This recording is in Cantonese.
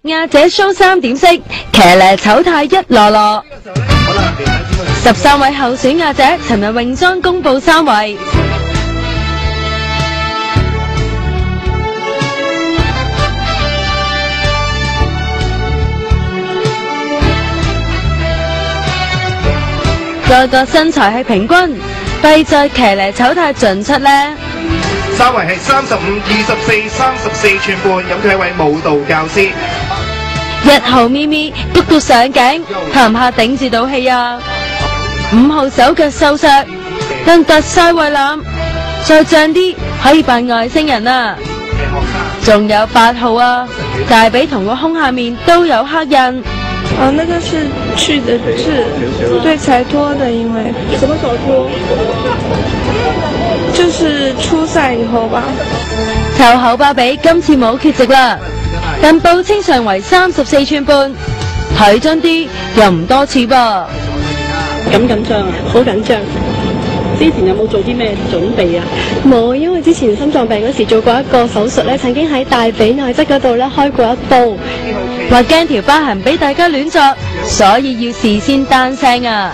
亞姐 show 3點式，騎呢醜態一籮籮。13位候選亞姐，尋日泳裝公佈3位。個個身材係平均，弊在騎呢醜態盡出呢。3圍係35、24、34寸半，咁佢係一位舞蹈教師。1號咪咪谷到上頸，怕唔怕頂住到氣啊？5號手腳瘦削，更突晒胃腩，再脹啲可以扮外星人啊！仲有8號啊，大髀同個胸下面都有黑印。那個是去的痣，對，才脫的，因為什麼時候脫？就是初賽以後吧。湊口巴比今次冇缺席啦，但報稱上圍34寸半，睇真啲又唔多似噃。緊張啊，好緊張。之前有冇做啲咩準備啊？冇，因為之前心臟病嗰時做過一個手術咧，曾經喺大髀內側嗰度咧開過一刀，話驚條疤痕俾大家亂作，所以要事先單聲啊。